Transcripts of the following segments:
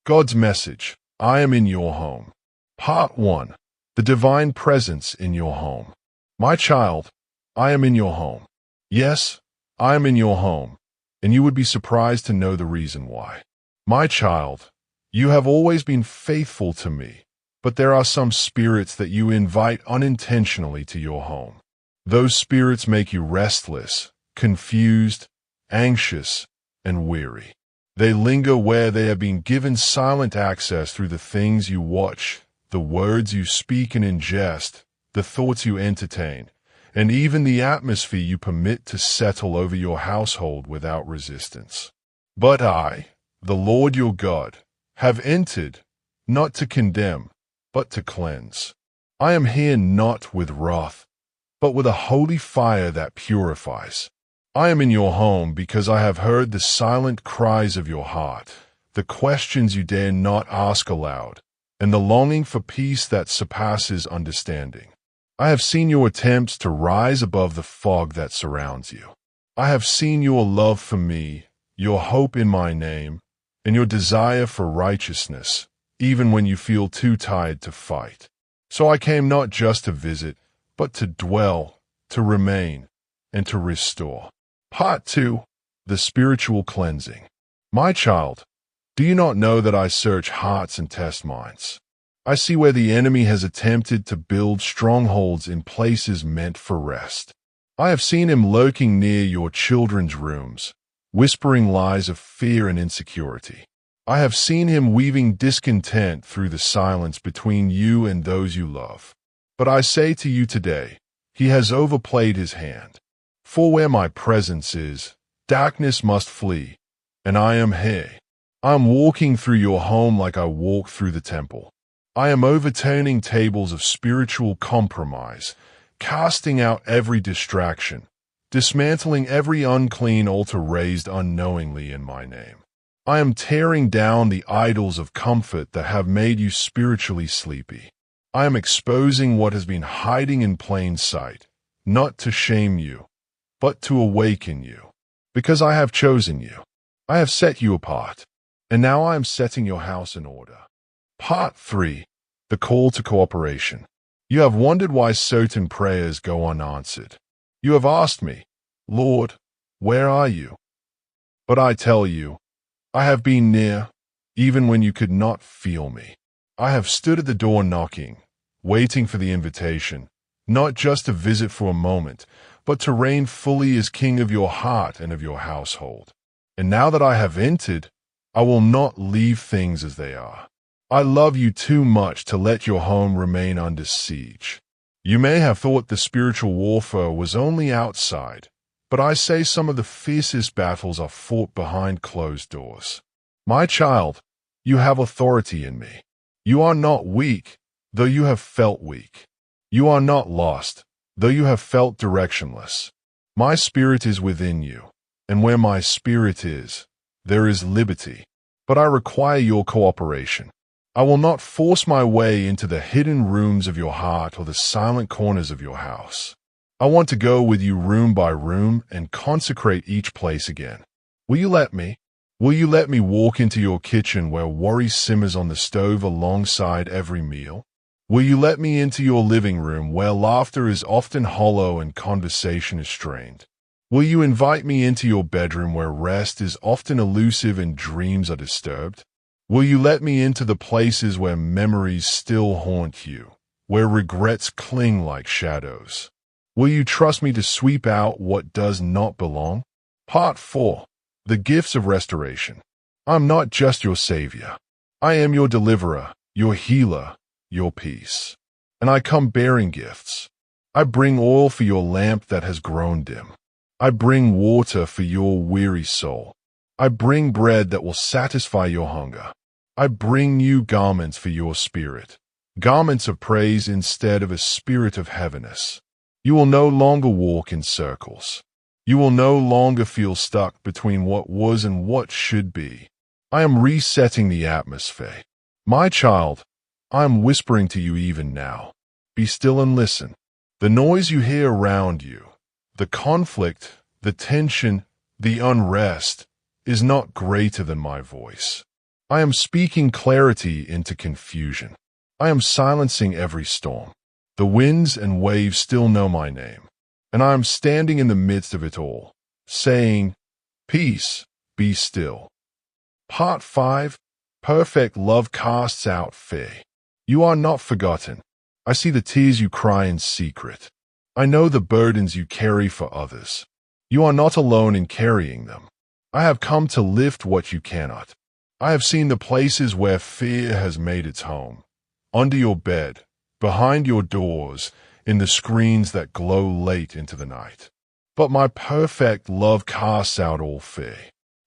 God's message, I am in your home. Part 1. The divine presence in your home. My child, I am in your home. Yes, I am in your home, and you would be surprised to know the reason why. My child, you have always been faithful to me, but there are some spirits that you invite unintentionally to your home. Those spirits make you restless, confused, anxious, and weary. They linger where they have been given silent access through the things you watch, the words you speak and ingest, the thoughts you entertain, and even the atmosphere you permit to settle over your household without resistance. But I, the Lord your God, have entered, not to condemn, but to cleanse. I am here not with wrath, but with a holy fire that purifies. I am in your home because I have heard the silent cries of your heart, the questions you dare not ask aloud, and the longing for peace that surpasses understanding. I have seen your attempts to rise above the fog that surrounds you. I have seen your love for me, your hope in my name, and your desire for righteousness, even when you feel too tired to fight. So I came not just to visit, but to dwell, to remain, and to restore. Part 2. The spiritual cleansing. My child, do you not know that I search hearts and test minds? I see where the enemy has attempted to build strongholds in places meant for rest. I have seen him lurking near your children's rooms, whispering lies of fear and insecurity. I have seen him weaving discontent through the silence between you and those you love. But I say to you today, he has overplayed his hand. For where my presence is, darkness must flee, and I am here. I am walking through your home like I walk through the temple. I am overturning tables of spiritual compromise, casting out every distraction, dismantling every unclean altar raised unknowingly in my name. I am tearing down the idols of comfort that have made you spiritually sleepy. I am exposing what has been hiding in plain sight, not to shame you, but to awaken you. Because I have chosen you. I have set you apart, and now I am setting your house in order. Part 3. The call to cooperation. You have wondered why certain prayers go unanswered. You have asked me, Lord, where are you? But I tell you, I have been near, even when you could not feel me. I have stood at the door knocking, waiting for the invitation, not just to visit for a moment, but to reign fully as king of your heart and of your household. And now that I have entered, I will not leave things as they are. I love you too much to let your home remain under siege. You may have thought the spiritual warfare was only outside, but I say some of the fiercest battles are fought behind closed doors. My child, you have authority in me. You are not weak, though you have felt weak. You are not lost, though you have felt directionless. My spirit is within you, and where my spirit is, there is liberty. But I require your cooperation. I will not force my way into the hidden rooms of your heart or the silent corners of your house. I want to go with you room by room and consecrate each place again. Will you let me? Will you let me walk into your kitchen where worry simmers on the stove alongside every meal? Will you let me into your living room where laughter is often hollow and conversation is strained? Will you invite me into your bedroom where rest is often elusive and dreams are disturbed? Will you let me into the places where memories still haunt you, where regrets cling like shadows? Will you trust me to sweep out what does not belong? Part 4. The gifts of restoration. I'm not just your savior. I am your deliverer, your healer, your peace. And I come bearing gifts. I bring oil for your lamp that has grown dim. I bring water for your weary soul. I bring bread that will satisfy your hunger. I bring new garments for your spirit, garments of praise instead of a spirit of heaviness. You will no longer walk in circles. You will no longer feel stuck between what was and what should be. I am resetting the atmosphere. My child, I am whispering to you even now. Be still and listen. The noise you hear around you, the conflict, the tension, the unrest, is not greater than my voice. I am speaking clarity into confusion. I am silencing every storm. The winds and waves still know my name, and I am standing in the midst of it all, saying, Peace, be still. Part 5. Perfect love casts out fear. You are not forgotten. I see the tears you cry in secret. I know the burdens you carry for others. You are not alone in carrying them. I have come to lift what you cannot. I have seen the places where fear has made its home. Under your bed, behind your doors, in the screens that glow late into the night. But my perfect love casts out all fear.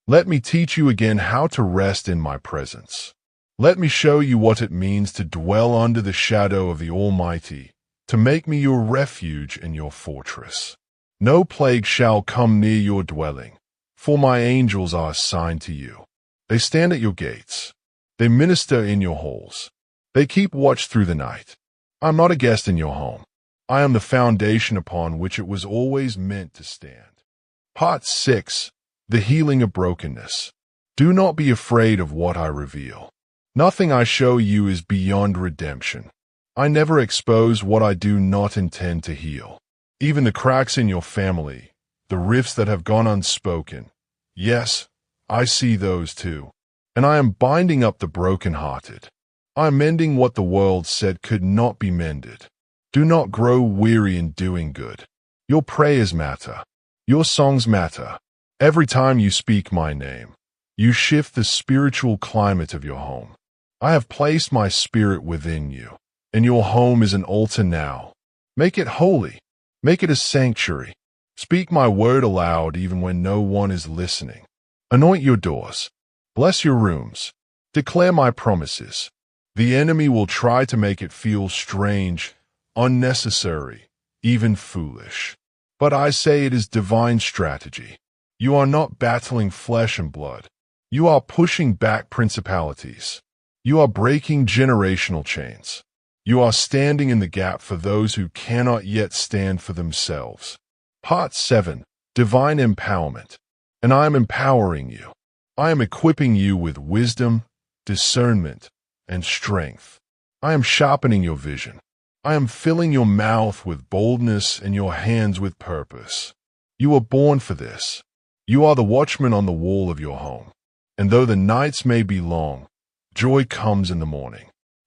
Let me teach you again how to rest in my presence. Let me show you what it means to dwell under the shadow of the Almighty, to make me your refuge and your fortress. No plague shall come near your dwelling, for my angels are assigned to you. They stand at your gates. They minister in your halls. They keep watch through the night. I am not a guest in your home. I am the foundation upon which it was always meant to stand. Part 6. The healing of brokenness. Do not be afraid of what I reveal. Nothing I show you is beyond redemption. I never expose what I do not intend to heal. Even the cracks in your family, the rifts that have gone unspoken. Yes, I see those too. And I am binding up the brokenhearted. I am mending what the world said could not be mended. Do not grow weary in doing good. Your prayers matter. Your songs matter. Every time you speak my name, you shift the spiritual climate of your home. I have placed my spirit within you, and your home is an altar now. Make it holy. Make it a sanctuary. Speak my word aloud even when no one is listening. Anoint your doors. Bless your rooms. Declare my promises. The enemy will try to make it feel strange, unnecessary, even foolish. But I say it is divine strategy. You are not battling flesh and blood. You are pushing back principalities. You are breaking generational chains. You are standing in the gap for those who cannot yet stand for themselves. Part 7. Divine empowerment. And I am empowering you. I am equipping you with wisdom, discernment, and strength. I am sharpening your vision. I am filling your mouth with boldness and your hands with purpose. You were born for this. You are the watchman on the wall of your home. And though the nights may be long, joy comes in the morning.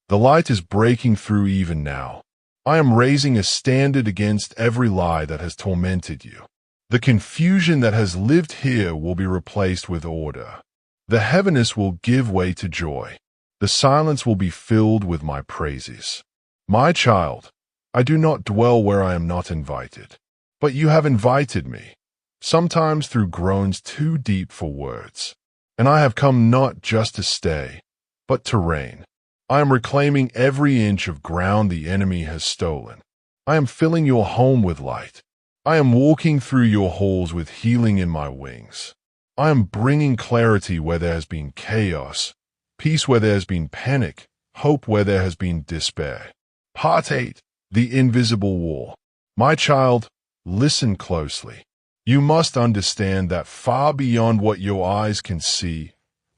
The light is breaking through even now. I am raising a standard against every lie that has tormented you. The confusion that has lived here will be replaced with order. The heaviness will give way to joy. The silence will be filled with my praises. My child, I do not dwell where I am not invited. But you have invited me, sometimes through groans too deep for words. And I have come not just to stay, but to reign. I am reclaiming every inch of ground the enemy has stolen. I am filling your home with light. I am walking through your halls with healing in my wings. I am bringing clarity where there has been chaos, peace where there has been panic, hope where there has been despair. Part 8. The invisible war. My child, listen closely. You must understand that far beyond what your eyes can see,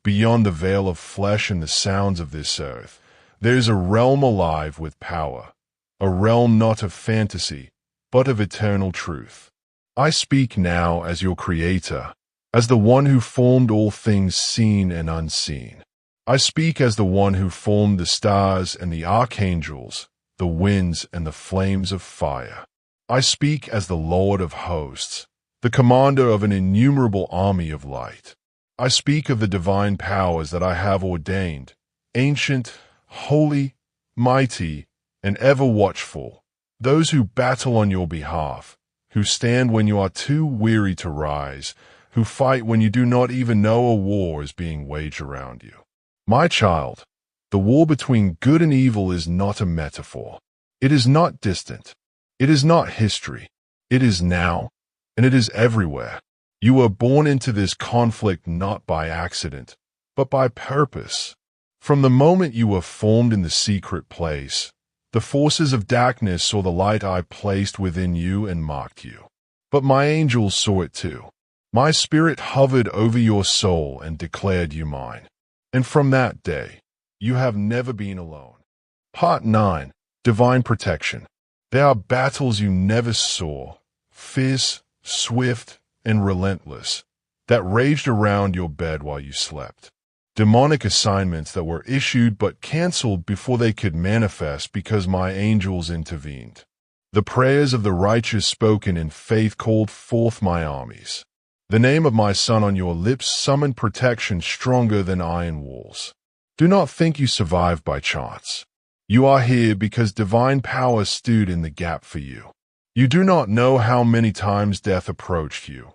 beyond the veil of flesh and the sounds of this earth, there is a realm alive with power, a realm not of fantasy, but of eternal truth. I speak now as your creator, as the one who formed all things seen and unseen. I speak as the one who formed the stars and the archangels, the winds and the flames of fire. I speak as the Lord of hosts, the commander of an innumerable army of light. I speak of the divine powers that I have ordained, ancient, holy, mighty, and ever watchful, those who battle on your behalf, who stand when you are too weary to rise, who fight when you do not even know a war is being waged around you. My child, the war between good and evil is not a metaphor. It is not distant. It is not history. It is now, and it is everywhere. You were born into this conflict not by accident, but by purpose. From the moment you were formed in the secret place, the forces of darkness saw the light I placed within you and marked you. But my angels saw it too. My spirit hovered over your soul and declared you mine. And from that day, you have never been alone. Part 9. Divine Protection. There are battles you never saw, fierce, swift, and relentless, that raged around your bed while you slept. Demonic assignments that were issued but canceled before they could manifest because my angels intervened. The prayers of the righteous spoken in faith called forth my armies. The name of my Son on your lips summoned protection stronger than iron walls. Do not think you survived by chance. You are here because divine power stood in the gap for you. You do not know how many times death approached you.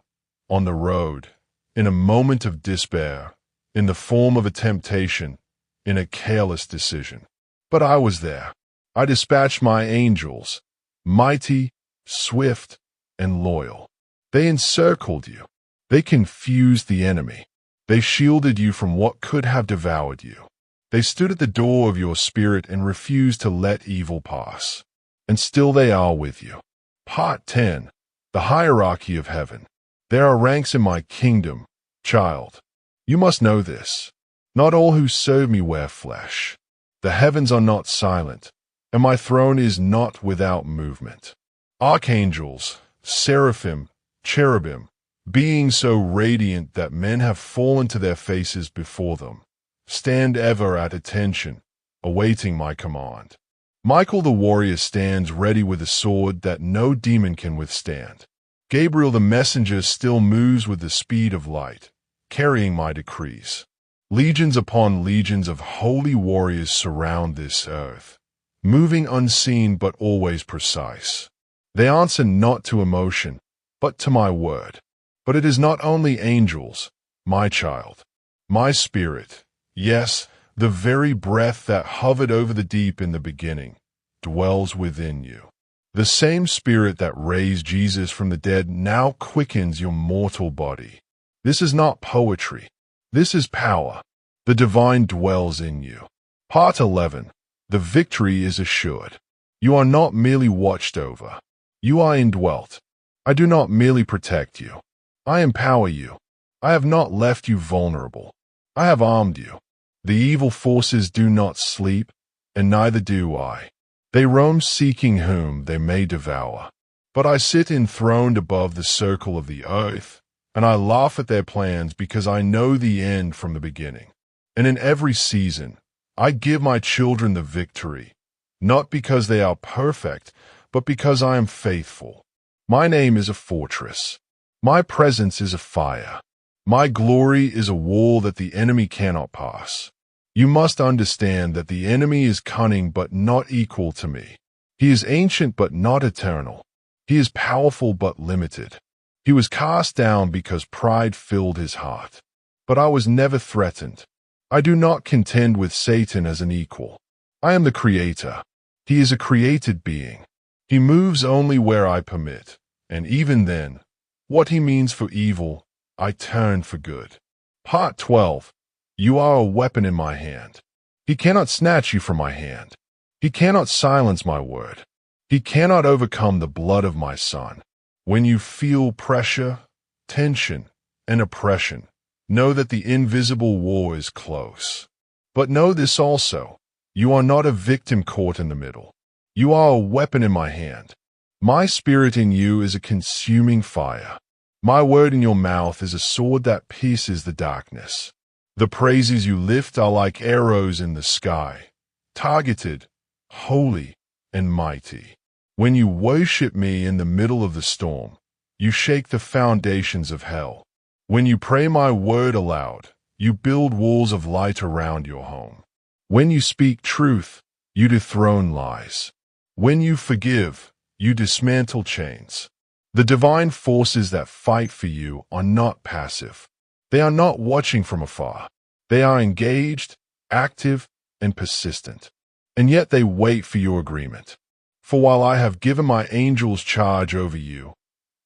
On the road, in a moment of despair, in the form of a temptation, in a careless decision. But I was there. I dispatched my angels, mighty, swift, and loyal. They encircled you. They confused the enemy. They shielded you from what could have devoured you. They stood at the door of your spirit and refused to let evil pass. And still they are with you. Part 10. The Hierarchy of Heaven. There are ranks in my kingdom, child. You must know this. Not all who serve me wear flesh. The heavens are not silent, and my throne is not without movement. Archangels, seraphim, cherubim, beings so radiant that men have fallen to their faces before them, stand ever at attention, awaiting my command. Michael the warrior stands ready with a sword that no demon can withstand. Gabriel the messenger still moves with the speed of light, carrying my decrees. Legions upon legions of holy warriors surround this earth, moving unseen but always precise. They answer not to emotion, but to my word. But it is not only angels, my child, my spirit, yes, the very breath that hovered over the deep in the beginning, dwells within you. The same spirit that raised Jesus from the dead now quickens your mortal body. This is not poetry. This is power. The divine dwells in you. Part 11. The victory is assured. You are not merely watched over. You are indwelt. I do not merely protect you. I empower you. I have not left you vulnerable. I have armed you. The evil forces do not sleep, and neither do I. They roam seeking whom they may devour. But I sit enthroned above the circle of the earth, and I laugh at their plans because I know the end from the beginning. And in every season, I give my children the victory, not because they are perfect, but because I am faithful. My name is a fortress. My presence is a fire. My glory is a wall that the enemy cannot pass. You must understand that the enemy is cunning but not equal to me. He is ancient but not eternal. He is powerful but limited. He was cast down because pride filled his heart. But I was never threatened. I do not contend with Satan as an equal. I am the Creator. He is a created being. He moves only where I permit, and even then, what he means for evil, I turn for good. Part 12. You are a weapon in my hand. He cannot snatch you from my hand. He cannot silence my word. He cannot overcome the blood of my Son. When you feel pressure, tension, and oppression, know that the invisible war is close. But know this also, you are not a victim caught in the middle. You are a weapon in my hand. My spirit in you is a consuming fire. My word in your mouth is a sword that pierces the darkness. The praises you lift are like arrows in the sky, targeted, holy, and mighty. When you worship me in the middle of the storm, you shake the foundations of hell. When you pray my word aloud, you build walls of light around your home. When you speak truth, you dethrone lies. When you forgive, you dismantle chains. The divine forces that fight for you are not passive. They are not watching from afar. They are engaged, active, and persistent. And yet they wait for your agreement. For while I have given my angels charge over you,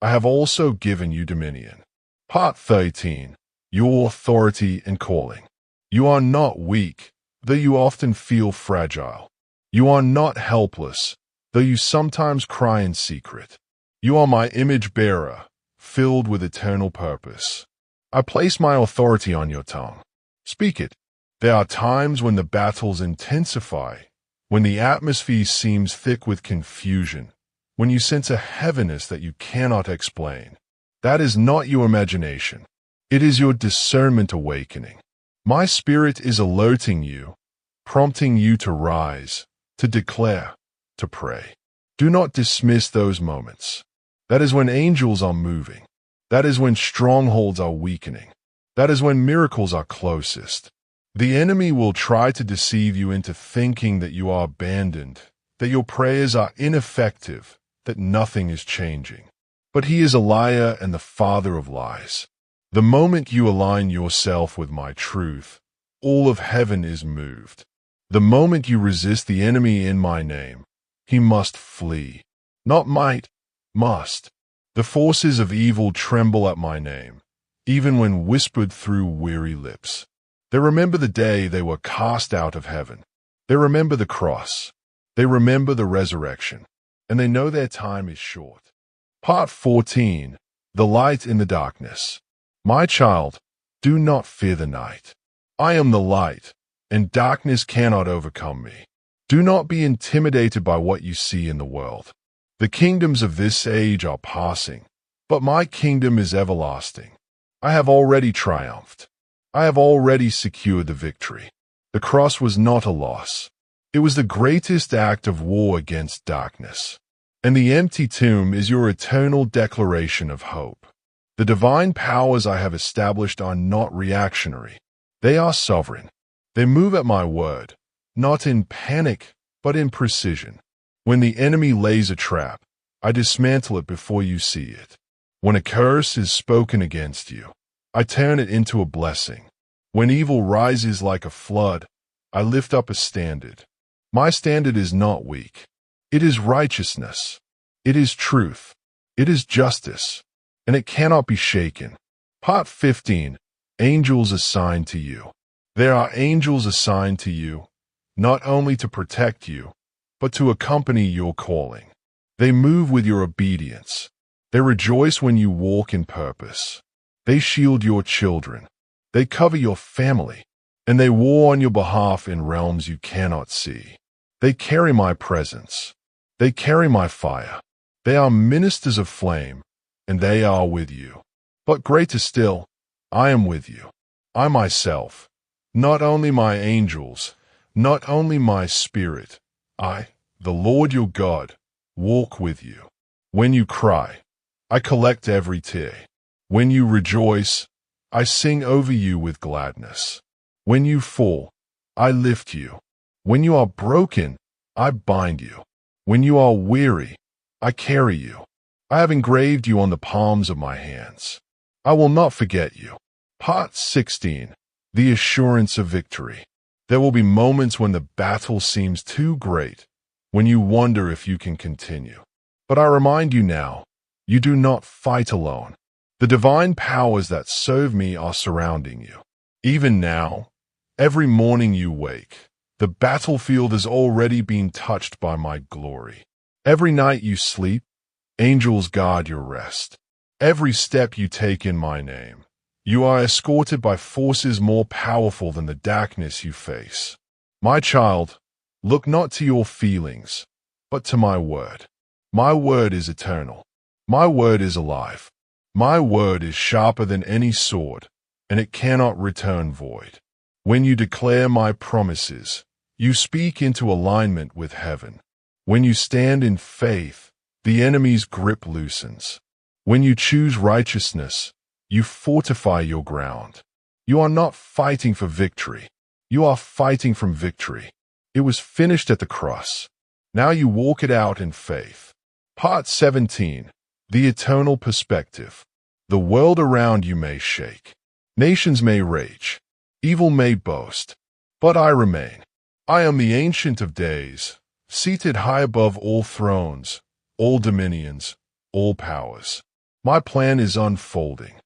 I have also given you dominion. Part 13. Your authority and calling. You are not weak, though you often feel fragile. You are not helpless, though you sometimes cry in secret. You are my image bearer, filled with eternal purpose. I place my authority on your tongue. Speak it. There are times when the battles intensify, when the atmosphere seems thick with confusion, when you sense a heaviness that you cannot explain. That is not your imagination. It is your discernment awakening. My spirit is alerting you, prompting you to rise, to declare, to pray. Do not dismiss those moments. That is when angels are moving. That is when strongholds are weakening. That is when miracles are closest. The enemy will try to deceive you into thinking that you are abandoned, that your prayers are ineffective, that nothing is changing. But he is a liar and the father of lies. The moment you align yourself with my truth, all of heaven is moved. The moment you resist the enemy in my name, he must flee. Not might, must. The forces of evil tremble at my name, even when whispered through weary lips. They remember the day they were cast out of heaven. They remember the cross. They remember the resurrection. And they know their time is short. Part 14. The Light in the Darkness. My child, do not fear the night. I am the light, and darkness cannot overcome me. Do not be intimidated by what you see in the world. The kingdoms of this age are passing, but my kingdom is everlasting. I have already triumphed. I have already secured the victory. The cross was not a loss. It was the greatest act of war against darkness. And the empty tomb is your eternal declaration of hope. The divine powers I have established are not reactionary. They are sovereign. They move at my word, not in panic, but in precision. When the enemy lays a trap, I dismantle it before you see it. When a curse is spoken against you, I turn it into a blessing. When evil rises like a flood, I lift up a standard. My standard is not weak. It is righteousness. It is truth. It is justice. And it cannot be shaken. Part 15. Angels assigned to you. There are angels assigned to you, not only to protect you, but to accompany your calling. They move with your obedience. They rejoice when you walk in purpose. They shield your children. They cover your family. And they war on your behalf in realms you cannot see. They carry my presence. They carry my fire. They are ministers of flame, and they are with you. But greater still, I am with you. I myself, not only my angels, not only my spirit, I, the Lord your God, walk with you. When you cry, I collect every tear. When you rejoice, I sing over you with gladness. When you fall, I lift you. When you are broken, I bind you. When you are weary, I carry you. I have engraved you on the palms of my hands. I will not forget you. Part 16. The Assurance of Victory. There will be moments when the battle seems too great, when you wonder if you can continue. But I remind you now, you do not fight alone. The divine powers that serve me are surrounding you. Even now, every morning you wake, the battlefield has already been touched by my glory. Every night you sleep, angels guard your rest. Every step you take in my name, you are escorted by forces more powerful than the darkness you face. My child, look not to your feelings, but to my word. My word is eternal. My word is alive. My word is sharper than any sword, and it cannot return void. When you declare my promises, you speak into alignment with heaven. When you stand in faith, the enemy's grip loosens. When you choose righteousness, you fortify your ground. You are not fighting for victory. You are fighting from victory. It was finished at the cross. Now you walk it out in faith. Part 17. The Eternal Perspective. The world around you may shake. Nations may rage. Evil may boast. But I remain. I am the Ancient of Days, seated high above all thrones, all dominions, all powers. My plan is unfolding.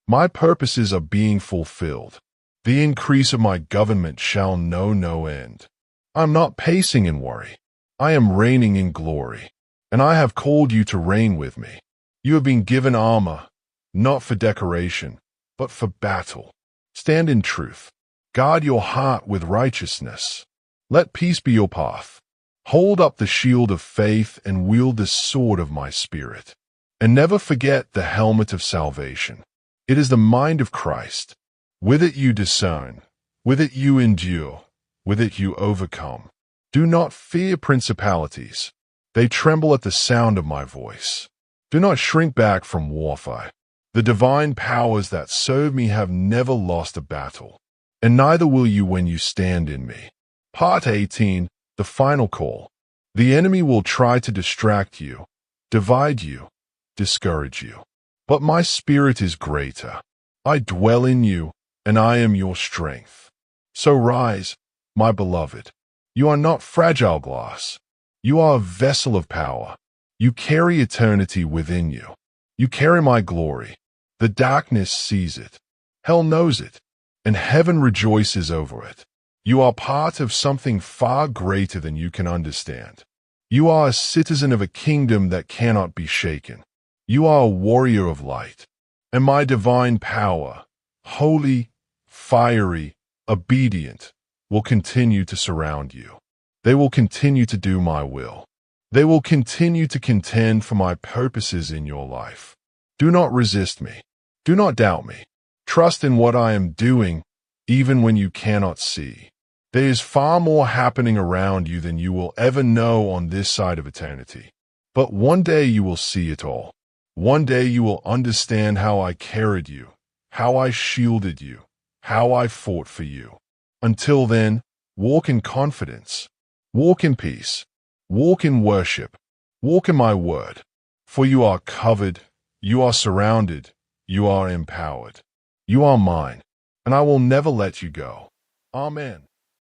My purposes are being fulfilled. The increase of my government shall know no end. I am not pacing in worry. I am reigning in glory. And I have called you to reign with me. You have been given armor, not for decoration, but for battle. Stand in truth. Guard your heart with righteousness. Let peace be your path. Hold up the shield of faith and wield the sword of my spirit. And never forget the helmet of salvation. It is the mind of Christ. With it you discern. With it you endure. With it you overcome. Do not fear principalities. They tremble at the sound of my voice. Do not shrink back from warfare. The divine powers that serve me have never lost a battle, and neither will you when you stand in me. Part 18, the final call. The enemy will try to distract you, divide you, discourage you. But my spirit is greater. I dwell in you, and I am your strength. So rise, my beloved. You are not fragile glass. You are a vessel of power. You carry eternity within you. You carry my glory. The darkness sees it. Hell knows it. And heaven rejoices over it. You are part of something far greater than you can understand. You are a citizen of a kingdom that cannot be shaken. You are a warrior of light. And my divine power, holy, fiery, obedient, will continue to surround you. They will continue to do my will. They will continue to contend for my purposes in your life. Do not resist me. Do not doubt me. Trust in what I am doing, even when you cannot see. There is far more happening around you than you will ever know on this side of eternity. But one day you will see it all. One day you will understand how I carried you, how I shielded you, how I fought for you. Until then, walk in confidence. Walk in peace. Walk in worship. Walk in my word. For you are covered, you are surrounded, you are empowered. You are mine, and I will never let you go. Amen.